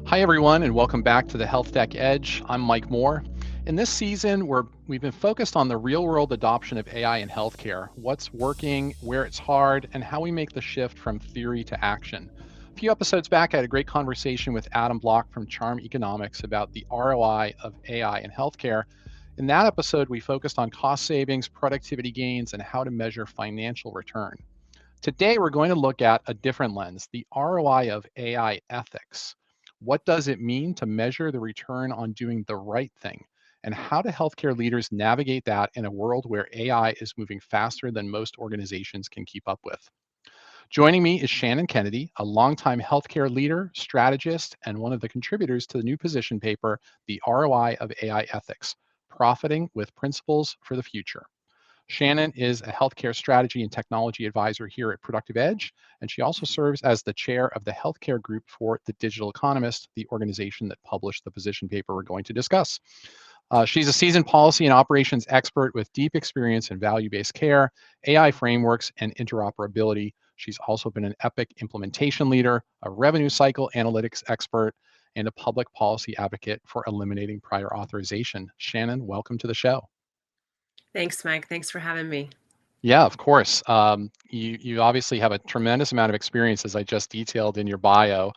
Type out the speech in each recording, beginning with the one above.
Hi, everyone, and welcome back to the Health Tech Edge. I'm Mike Moore. In this season, we've been focused on the real world adoption of AI in healthcare, what's working, where it's hard, and how we make the shift from theory to action. A few episodes back, I had a great conversation with Adam Block from Charm Economics about the ROI of AI in healthcare. In that episode, we focused on cost savings, productivity gains, and how to measure financial return. Today, we're going to look at a different lens, the ROI of AI ethics. What does it mean to measure the return on doing the right thing? And how do healthcare leaders navigate that in a world where AI is moving faster than most organizations can keep up with? Joining me is Shannon Kennedy, a longtime healthcare leader, strategist, and one of the contributors to the new position paper, The ROI of AI Ethics Profiting with Principles for the Future. Shannon is a healthcare strategy and technology advisor here at Productive Edge, and she also serves as the chair of the healthcare group for the Digital Economist, the organization that published the position paper we're going to discuss. She's a seasoned policy and operations expert with deep experience in value-based care, AI frameworks, and interoperability. She's also been an Epic implementation leader, a revenue cycle analytics expert, and a public policy advocate for eliminating prior authorization. Shannon, welcome to the show. Thanks, Mike. Thanks for having me. Yeah, of course. You obviously have a tremendous amount of experience, as I just detailed in your bio.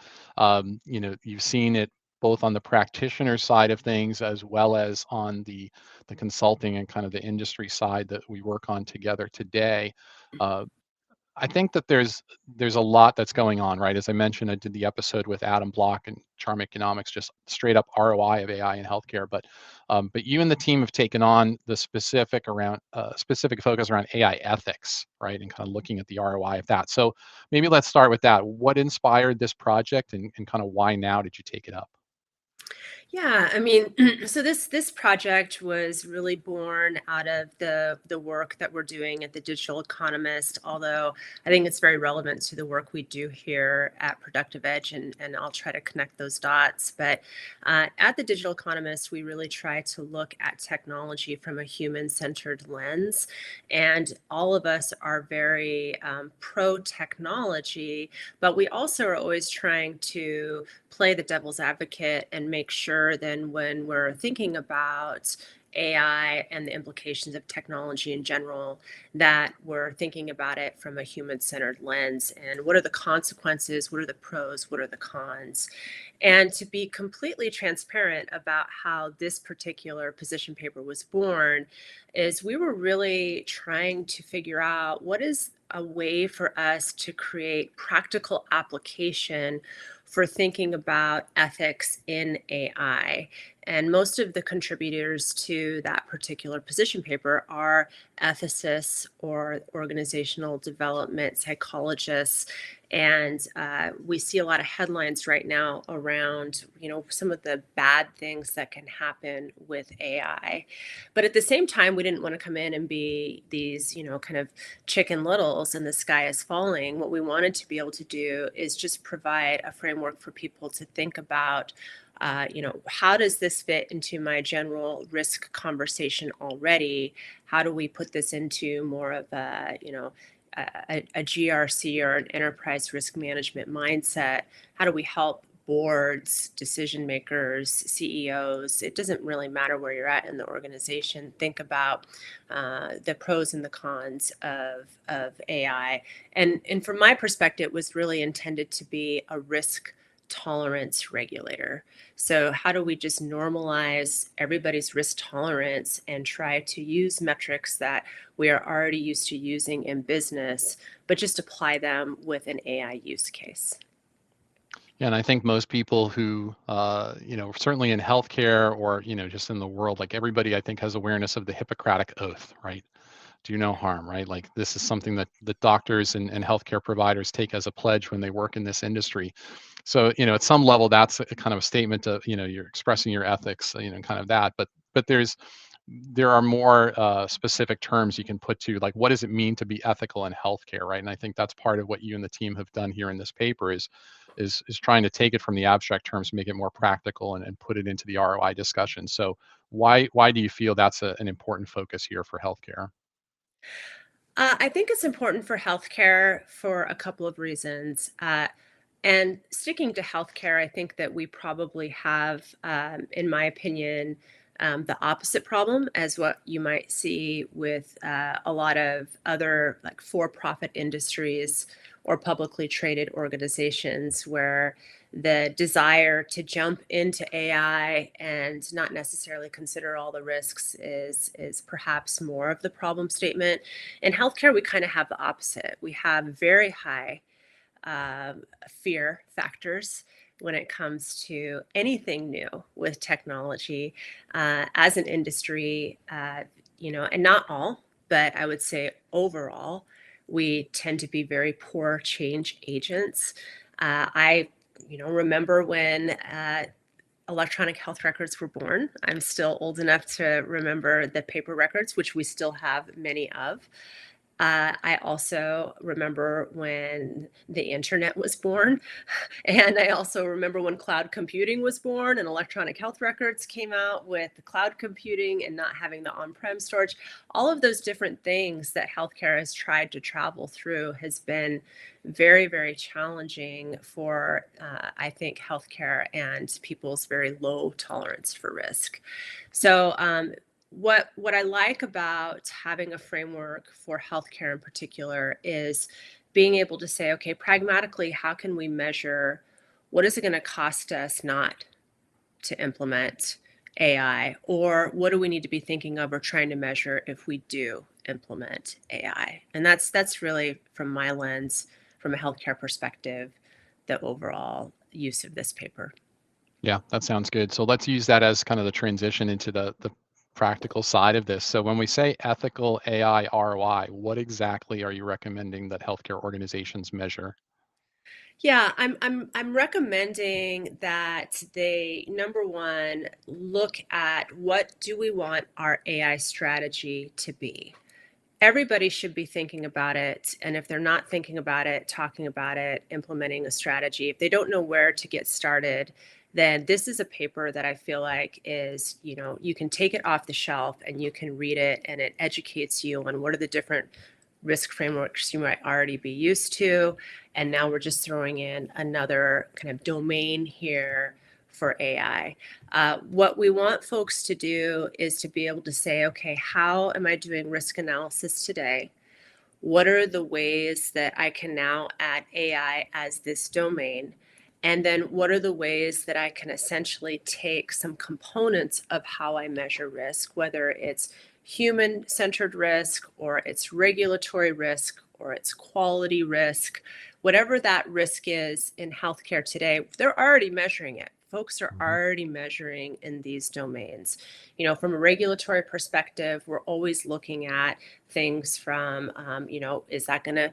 You've seen it both on the practitioner side of things as well as on the consulting and kind of the industry side that we work on together today. Uh, I think that there's a lot that's going on, right? As I mentioned, I did the episode with Adam Block and Charm Economics, just straight up ROI of AI in healthcare. But you and the team have taken on the specific focus around AI ethics, right? And kind of looking at the ROI of that. So maybe let's start with that. What inspired this project, and kind of why now did you take it up? Yeah, I mean, so this project was really born out of the work that we're doing at the Digital Economist, although I think it's very relevant to the work we do here at Productive Edge, and I'll try to connect those dots. But at the Digital Economist, we really try to look at technology from a human-centered lens, and all of us are very pro technology, but we also are always trying to play the devil's advocate and make sure then when we're thinking about AI and the implications of technology in general, that we're thinking about it from a human centered lens. And what are the consequences? What are the pros? What are the cons? And to be completely transparent about how this particular position paper was born, is we were really trying to figure out what is a way for us to create practical application for thinking about ethics in AI. And most of the contributors to that particular position paper are ethicists or organizational development psychologists. And we see a lot of headlines right now around, some of the bad things that can happen with AI. But at the same time, we didn't want to come in and be these, kind of chicken littles and the sky is falling. What we wanted to be able to do is just provide a framework for people to think about, how does this fit into my general risk conversation already? How do we put this into more of a GRC or an enterprise risk management mindset? How do we help boards, decision makers, CEOs? It doesn't really matter where you're at in the organization. Think about the pros and the cons of AI. And from my perspective, it was really intended to be a risk tolerance regulator. So, how do we just normalize everybody's risk tolerance and try to use metrics that we are already used to using in business, but just apply them with an AI use case? Yeah, and I think most people who, certainly in healthcare or, just in the world, like everybody, I think has awareness of the Hippocratic Oath, right? Do no harm, right? Like this is something that the doctors and healthcare providers take as a pledge when they work in this industry. So, at some level, that's a kind of a statement of, you're expressing your ethics, kind of that. But there are more specific terms you can put to, like, what does it mean to be ethical in healthcare, right? And I think that's part of what you and the team have done here in this paper is trying to take it from the abstract terms, make it more practical, and put it into the ROI discussion. So why do you feel that's an important focus here for healthcare? I think it's important for healthcare for a couple of reasons. And sticking to healthcare, I think that we probably have, in my opinion, the opposite problem as what you might see with a lot of other like for-profit industries or publicly traded organizations, where the desire to jump into AI and not necessarily consider all the risks is perhaps more of the problem statement. In healthcare, we kind of have the opposite. We have very high fear factors when it comes to anything new with technology as an industry, and not all, but I would say overall, we tend to be very poor change agents. I remember when electronic health records were born. I'm still old enough to remember the paper records, which we still have many of. I also remember when the internet was born. And I also remember when cloud computing was born and electronic health records came out with the cloud computing and not having the on-prem storage. All of those different things that healthcare has tried to travel through has been very, very challenging for, I think, healthcare and people's very low tolerance for risk. So, what I like about having a framework for healthcare in particular is being able to say, okay, pragmatically, how can we measure what is it going to cost us not to implement AI, or what do we need to be thinking of or trying to measure if we do implement AI? And that's really, from my lens, from a healthcare perspective, the overall use of this paper. Yeah, that sounds good. So let's use that as kind of the transition into the practical side of this. So when we say ethical AI ROI, what exactly are you recommending that healthcare organizations measure? Yeah, I'm recommending that they, number one, look at what do we want our AI strategy to be. Everybody should be thinking about it, and if they're not thinking about it, talking about it, implementing a strategy, if they don't know where to get started, then this is a paper that I feel like is, you can take it off the shelf and you can read it, and it educates you on what are the different risk frameworks you might already be used to. And now we're just throwing in another kind of domain here for AI. What we want folks to do is to be able to say, okay, how am I doing risk analysis today? What are the ways that I can now add AI as this domain? And then what are the ways that I can essentially take some components of how I measure risk, whether it's human centered risk or it's regulatory risk or it's quality risk, whatever that risk is in healthcare today, they're already measuring it. Folks are Mhm. already measuring in these domains. From a regulatory perspective, we're always looking at things from, is that going to,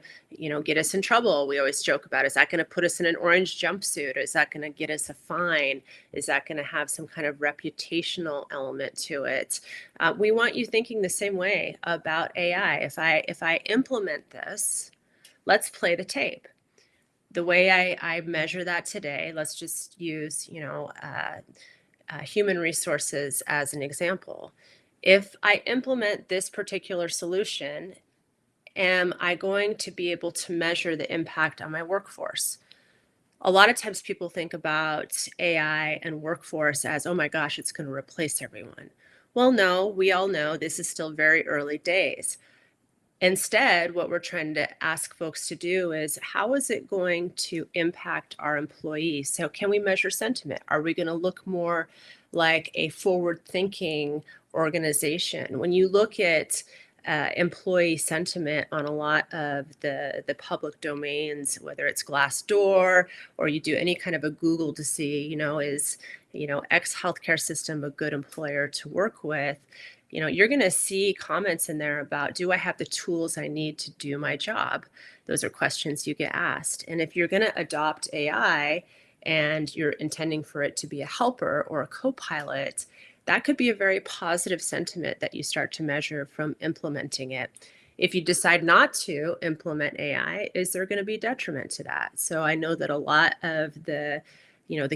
get us in trouble? We always joke about, is that going to put us in an orange jumpsuit? Is that going to get us a fine? Is that going to have some kind of reputational element to it? We want you thinking the same way about AI. If I implement this, let's play the tape. The way I measure that today, let's just use, human resources as an example. If I implement this particular solution, am I going to be able to measure the impact on my workforce? A lot of times people think about AI and workforce as, oh my gosh, it's going to replace everyone. Well, no, we all know this is still very early days. Instead, what we're trying to ask folks to do is, how is it going to impact our employees? So, can we measure sentiment? Are we going to look more like a forward thinking organization? When you look at employee sentiment on a lot of the public domains, whether it's Glassdoor or you do any kind of a Google to see, is, X healthcare system a good employer to work with? You're going to see comments in there about, do I have the tools I need to do my job? Those are questions you get asked. And if you're going to adopt AI and you're intending for it to be a helper or a co-pilot, that could be a very positive sentiment that you start to measure from implementing it. If you decide not to implement AI, is there going to be detriment to that? So I know that a lot of the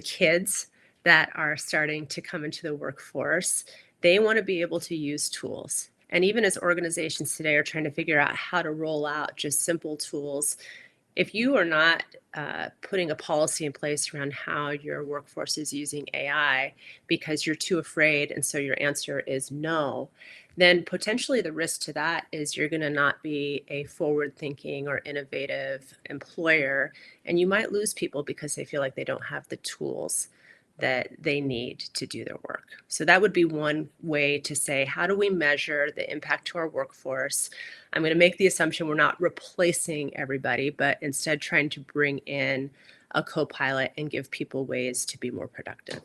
kids that are starting to come into the workforce, they want to be able to use tools. And even as organizations today are trying to figure out how to roll out just simple tools, if you are not putting a policy in place around how your workforce is using AI because you're too afraid, and so your answer is no, then potentially the risk to that is you're going to not be a forward thinking or innovative employer, and you might lose people because they feel like they don't have the tools that they need to do their work. So that would be one way to say, how do we measure the impact to our workforce? I'm going to make the assumption we're not replacing everybody, but instead trying to bring in a co-pilot and give people ways to be more productive.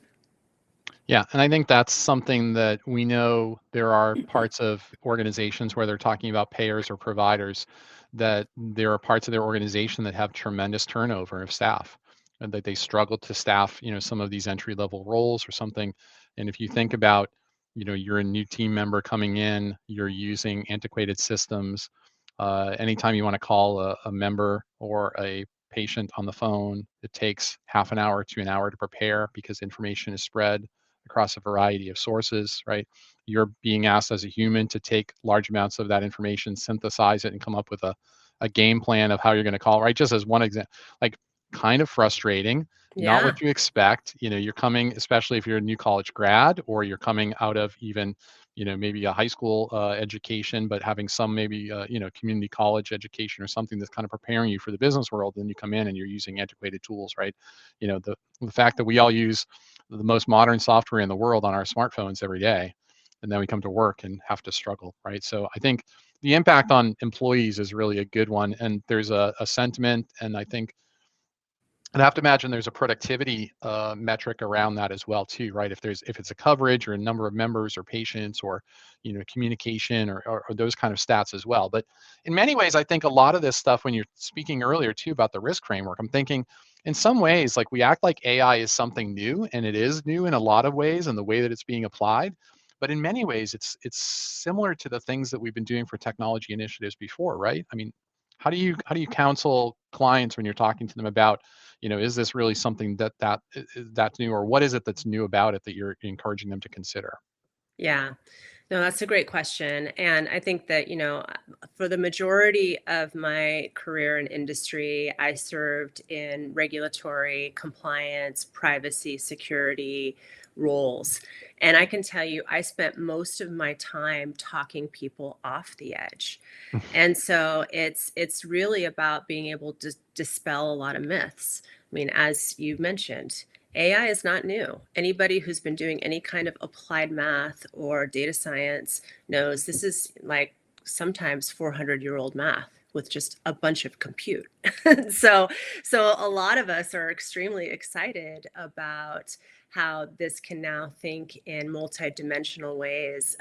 Yeah, and I think that's something that we know there are parts of organizations where they're talking about payers or providers, that there are parts of their organization that have tremendous turnover of staff and that they struggle to staff, some of these entry level roles or something. And if you think about, you're a new team member coming in, you're using antiquated systems. Anytime you want to call a member or a patient on the phone, it takes half an hour to an hour to prepare because information is spread across a variety of sources, right? You're being asked as a human to take large amounts of that information, synthesize it, and come up with a game plan of how you're going to call, right? Just as one example, like kind of frustrating, not Yeah. what you expect. You're coming, especially if you're a new college grad or you're coming out of even, maybe a high school education, but having some maybe, community college education or something that's kind of preparing you for the business world. Then you come in and you're using antiquated tools, right? The fact that we all use the most modern software in the world on our smartphones every day, and then we come to work and have to struggle, right? So I think the impact on employees is really a good one, and there's a sentiment, and I think I have to imagine there's a productivity metric around that as well too, right? If it's a coverage or a number of members or patients or communication or those kind of stats as well. But in many ways, I think a lot of this stuff, when you're speaking earlier too about the risk framework, I'm thinking in some ways like we act like AI is something new, and it is new in a lot of ways and the way that it's being applied. But in many ways, it's similar to the things that we've been doing for technology initiatives before, right? I mean, how do you counsel clients when you're talking to them about, is this really something that's new, or what is it that's new about it that you're encouraging them to consider? Yeah. No, that's a great question. And I think that, for the majority of my career in industry, I served in regulatory, compliance, privacy, security roles. And I can tell you, I spent most of my time talking people off the edge. And so it's really about being able to dispel a lot of myths. I mean, as you mentioned, AI is not new. Anybody who's been doing any kind of applied math or data science knows this is like sometimes 400-year-old math with just a bunch of compute. so so a lot of us are extremely excited about how this can now think in multidimensional ways.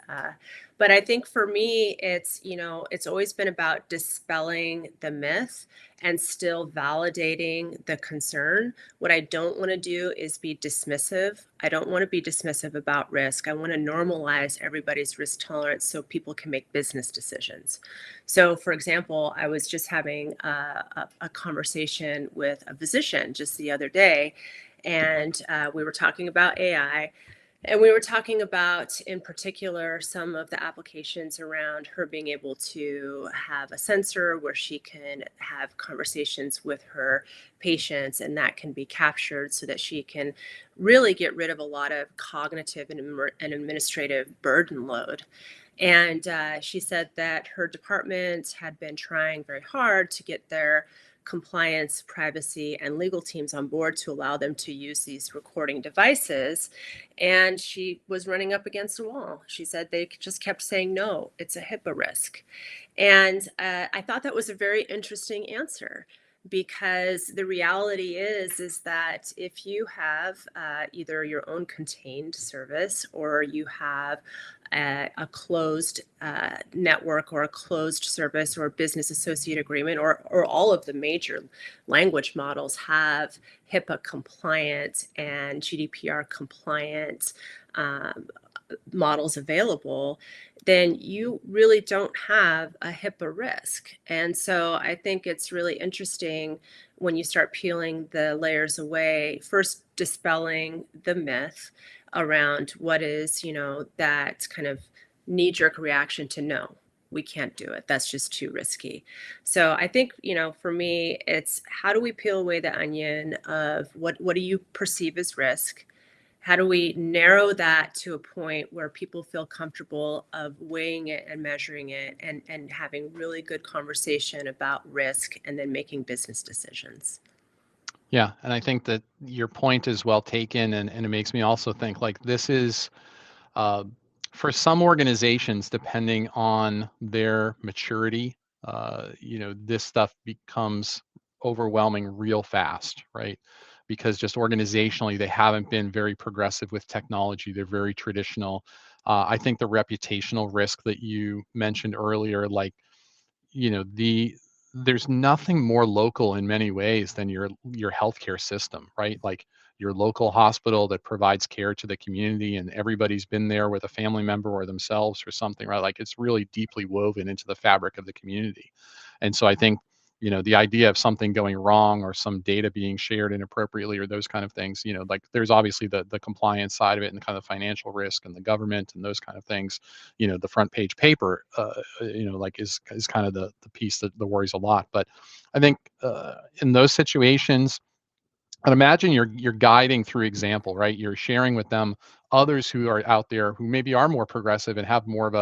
But I think for me, it's always been about dispelling the myth and still validating the concern. What I don't want to do is be dismissive. I don't want to be dismissive about risk. I want to normalize everybody's risk tolerance so people can make business decisions. So, for example, I was just having a conversation with a physician just the other day, and we were talking about AI. And we were talking about, in particular, some of the applications around her being able to have a sensor where she can have conversations with her patients, and that can be captured so that she can really get rid of a lot of cognitive and administrative burden load. And she said that her department had been trying very hard to get their compliance, privacy, and legal teams on board to allow them to use these recording devices. And she was running up against a wall. She said they just kept saying, no, it's a HIPAA risk. And I thought that was a very interesting answer, because the reality is that if you have either your own contained service or you have a closed network or a closed service or a business associate agreement, or all of the major language models have HIPAA compliant and GDPR compliant models available, then you really don't have a HIPAA risk. And so I think it's really interesting when you start peeling the layers away, first dispelling the myth around what is, that kind of knee jerk reaction to no. we can't do it. That's just too risky. So I think, for me, it's how do we peel away the onion of what do you perceive as risk? How do we narrow that to a point where people feel comfortable of weighing it and measuring it and having really good conversation about risk and then making business decisions? Yeah, and I think that your point is well taken, and it makes me also think like this is uh, for some organizations, depending on their maturity, this stuff becomes overwhelming real fast, right? Because just organizationally, they haven't been very progressive with technology. They're very traditional. I think the reputational risk that you mentioned earlier, like there's nothing more local in many ways than your healthcare system, right? Like your local hospital that provides care to the community, and everybody's been there with a family member or themselves or something, right? Like it's really deeply woven into the fabric of the community. And so I think the idea of something going wrong or some data being shared inappropriately or those kind of things, like there's obviously the compliance side of it and kind of financial risk and the government and those kind of things. The front page paper like is kind of the piece that worries a lot. But I think in those situations, and imagine you're guiding through example, right? You're sharing with them others who are out there who maybe are more progressive and have more of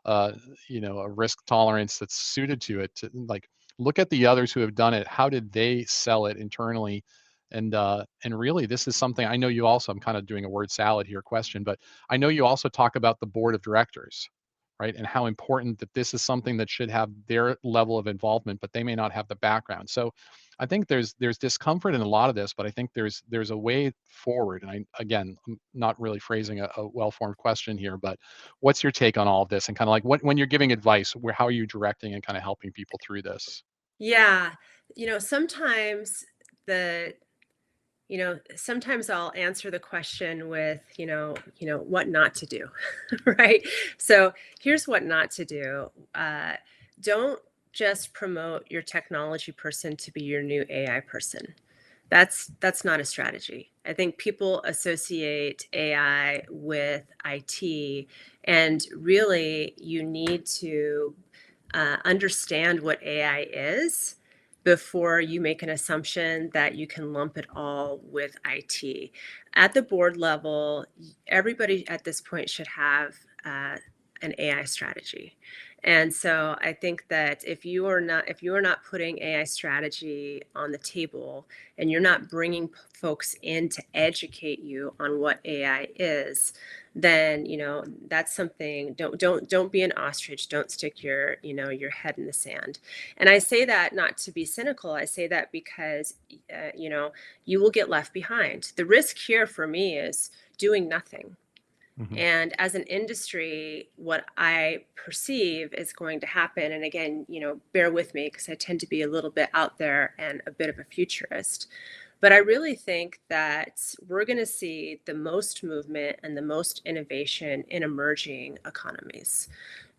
uh, a risk tolerance that's suited to it. To like look at the others who have done it. How did they sell it internally? And really, this is something I know you also. I'm kind of doing a word salad here question, but I know you also talk about the board of directors, right? And how important that this is something that should have their level of involvement, but they may not have the background. So I think there's discomfort in a lot of this, but I think there's a way forward. And I'm not really phrasing a well-formed question here, but what's your take on all of this? And kind of like when you're giving advice, how are you directing and kind of helping people through this? Yeah. Sometimes the sometimes I'll answer the question with, what not to do, right? So here's what not to do. Don't just promote your technology person to be your new AI person. That's not a strategy. I think people associate AI with IT, and really you need to understand what AI is before you make an assumption that you can lump it all with IT. At the board level, everybody at this point should have an AI strategy. And so I think that if you are not putting AI strategy on the table and you're not bringing folks in to educate you on what AI is, then that's something. Don't be an ostrich. Don't stick your head in the sand. And I say that not to be cynical. I say that because you will get left behind. The risk here for me is doing nothing. Hmm. And as an industry, what I perceive is going to happen, and again, bear with me because I tend to be a little bit out there and a bit of a futurist, but I really think that we're going to see the most movement and the most innovation in emerging economies.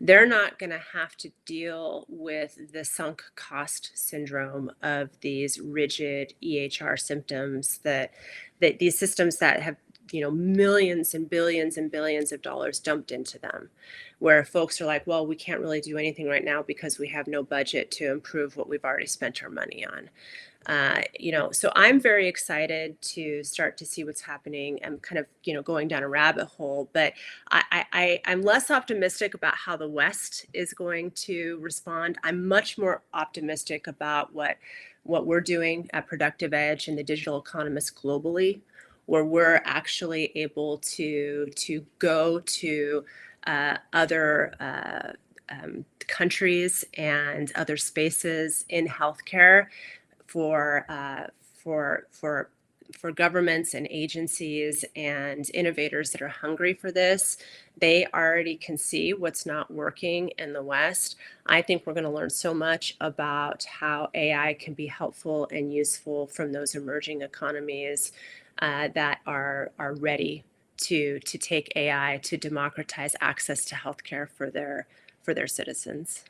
They're not going to have to deal with the sunk cost syndrome of these rigid EHR symptoms that these systems that have millions and billions of dollars dumped into them, where folks are like, well, we can't really do anything right now because we have no budget to improve what we've already spent our money on. So I'm very excited to start to see what's happening. I'm kind of, going down a rabbit hole, but I'm less optimistic about how the West is going to respond. I'm much more optimistic about what we're doing at Productive Edge and the Digital Economist globally, where we're actually able to go to other countries and other spaces in healthcare for uh, for for for governments and agencies and innovators that are hungry for this. They already can see what's not working in the West. I think we're going to learn so much about how AI can be helpful and useful from those emerging economies that are ready to take AI to democratize access to healthcare for their citizens.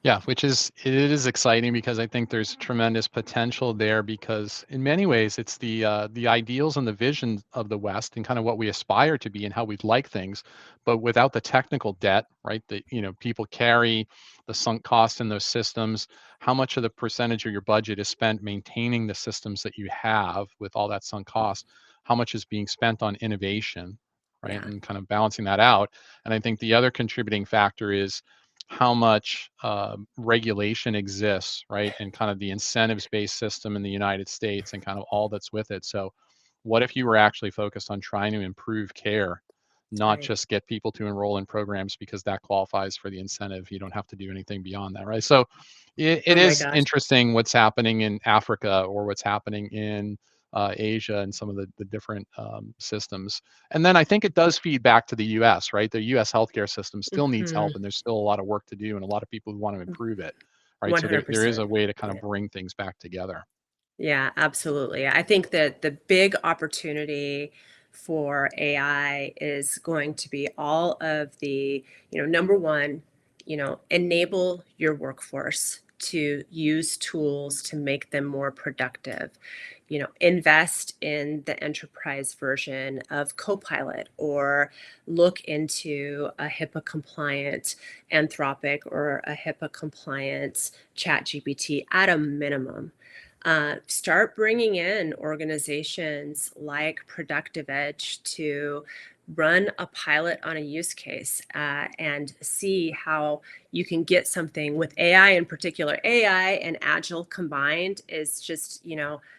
Yeah, it is exciting because I think there's tremendous potential there because in many ways it's the ideals and the vision of the West and kind of what we aspire to be and how we'd like things, but without the technical debt, right? That people carry the sunk cost in those systems. How much of the percentage of your budget is spent maintaining the systems that you have with all that sunk cost? How much is being spent on innovation, right? Yeah, And kind of balancing that out. And I think the other contributing factor is how much regulation exists, right? And kind of the incentives-based system in the United States and kind of all that's with it. So, what if you were actually focused on trying to improve care, not right. just get people to enroll in programs because that qualifies for the incentive? You don't have to do anything beyond that, right? So, it Oh my is gosh. interesting what's happening in Africa or what's happening in Asia and some of the different systems. And then I think it does feed back to the US, right? The US healthcare system still needs Hmm. help and there's still a lot of work to do and a lot of people who want to improve it, right? So there is 100%. a way to kind of bring things back together. Yeah, absolutely. I think that the big opportunity for AI is going to be all of the, number one, enable your workforce to use tools to make them more productive. Invest in the enterprise version of Copilot or look into a HIPAA compliant Anthropic or a HIPAA compliant ChatGPT at a minimum. Start bringing in organizations like Productive Edge to run a pilot on a use case and see how you can get something with AI in particular. AI and Agile combined is just,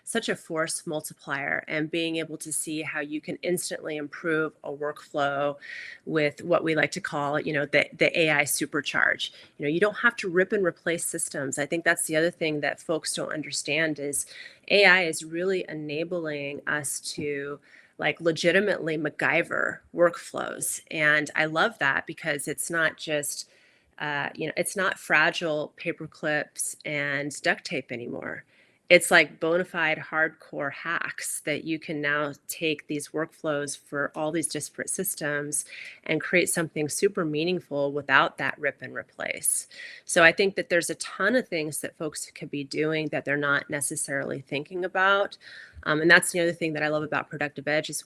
such a force multiplier, and being able to see how you can instantly improve a workflow with what we like to call, the AI supercharge. You don't have to rip and replace systems. I think that's the other thing that folks don't understand is AI is really enabling us to like legitimately MacGyver workflows. And I love that because it's not just it's not fragile paper clips and duct tape anymore. It's like bona fide hardcore hacks that you can now take these workflows for all these disparate systems and create something super meaningful without that rip and replace. So I think that there's a ton of things that folks could be doing that they're not necessarily thinking about. And that's the other thing that I love about Productive Edge is,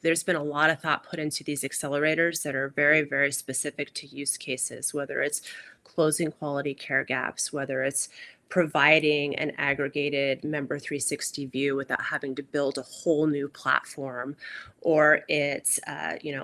there's been a lot of thought put into these accelerators that are very, very specific to use cases, whether it's closing quality care gaps, whether it's providing an aggregated member 360 view without having to build a whole new platform, or it's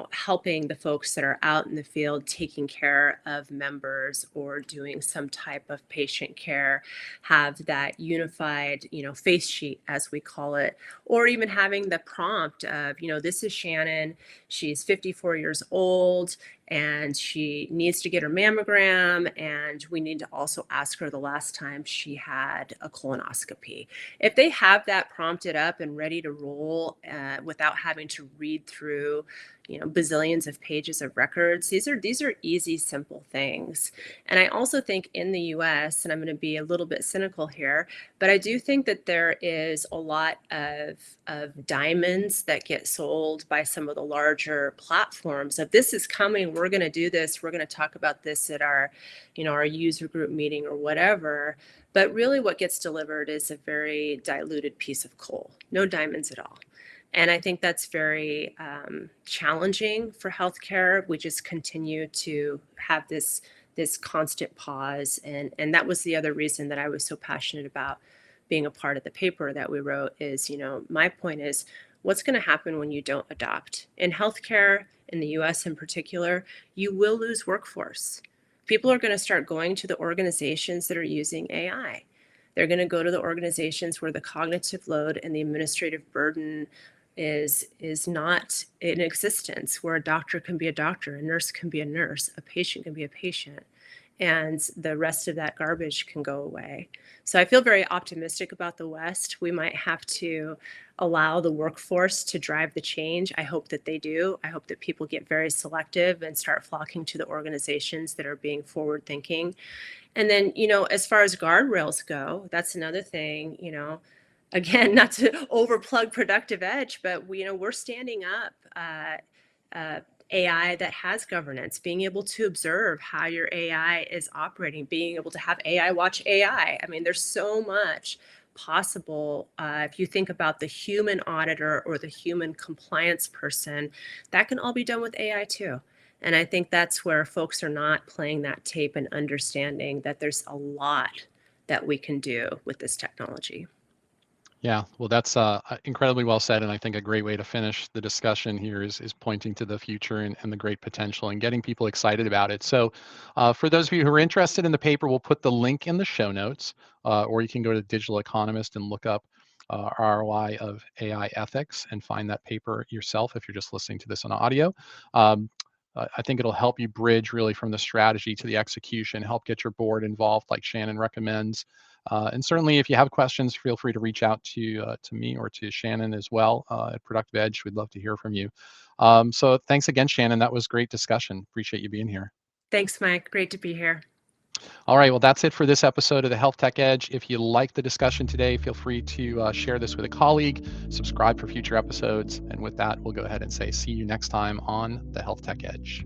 helping the folks that are out in the field taking care of members or doing some type of patient care have that unified face sheet, as we call it, or even having the prompt of this is Shannon, she's 54 years old and she needs to get her mammogram, and we need to also ask her the last time she had a colonoscopy. If they have that prompted up and ready to roll without having to read through bazillions of pages of records, these are easy, simple things. And I also think in the US, and I'm going to be a little bit cynical here, but I do think that there is a lot of diamonds that get sold by some of the larger platforms of this is coming, we're going to do this, we're going to talk about this at our our user group meeting or whatever. But really what gets delivered is a very diluted piece of coal, no diamonds at all. And I think that's very challenging for healthcare. We just continue to have this constant pause, and that was the other reason that I was so passionate about being a part of the paper that we wrote. Is my point is, what's going to happen when you don't adopt in healthcare in the U.S. in particular? You will lose workforce. People are going to start going to the organizations that are using AI. They're going to go to the organizations where the cognitive load and the administrative burden is not in existence, where a doctor can be a doctor, a nurse can be a nurse, a patient can be a patient, and the rest of that garbage can go away. So I feel very optimistic about the West. We might have to allow the workforce to drive the change. I hope that they do. I hope that people get very selective and start flocking to the organizations that are being forward thinking. And then, as far as guardrails go, that's another thing, again, not to overplug Productive Edge, but we're standing up AI that has governance, being able to observe how your AI is operating, being able to have AI watch AI. I mean, there's so much possible. If you think about the human auditor or the human compliance person, that can all be done with AI too. And I think that's where folks are not playing that tape and understanding that there's a lot that we can do with this technology. Yeah, well, that's incredibly well said, and I think a great way to finish the discussion here is pointing to the future and the great potential and getting people excited about it. So, for those of you who are interested in the paper, we'll put the link in the show notes, or you can go to Digital Economist and look up ROI of AI ethics and find that paper yourself if you're just listening to this on audio. Um, I think it'll help you bridge really from the strategy to the execution, help get your board involved, like Shannon recommends. And certainly, if you have questions, feel free to reach out to me or to Shannon as well at Productive Edge. We'd love to hear from you. So thanks again, Shannon. That was great discussion. Appreciate you being here. Thanks, Mike. Great to be here. All right, well, that's it for this episode of the Health Tech Edge. If you like the discussion today, feel free to share this with a colleague, subscribe for future episodes. And with that, we'll go ahead and say see you next time on the Health Tech Edge.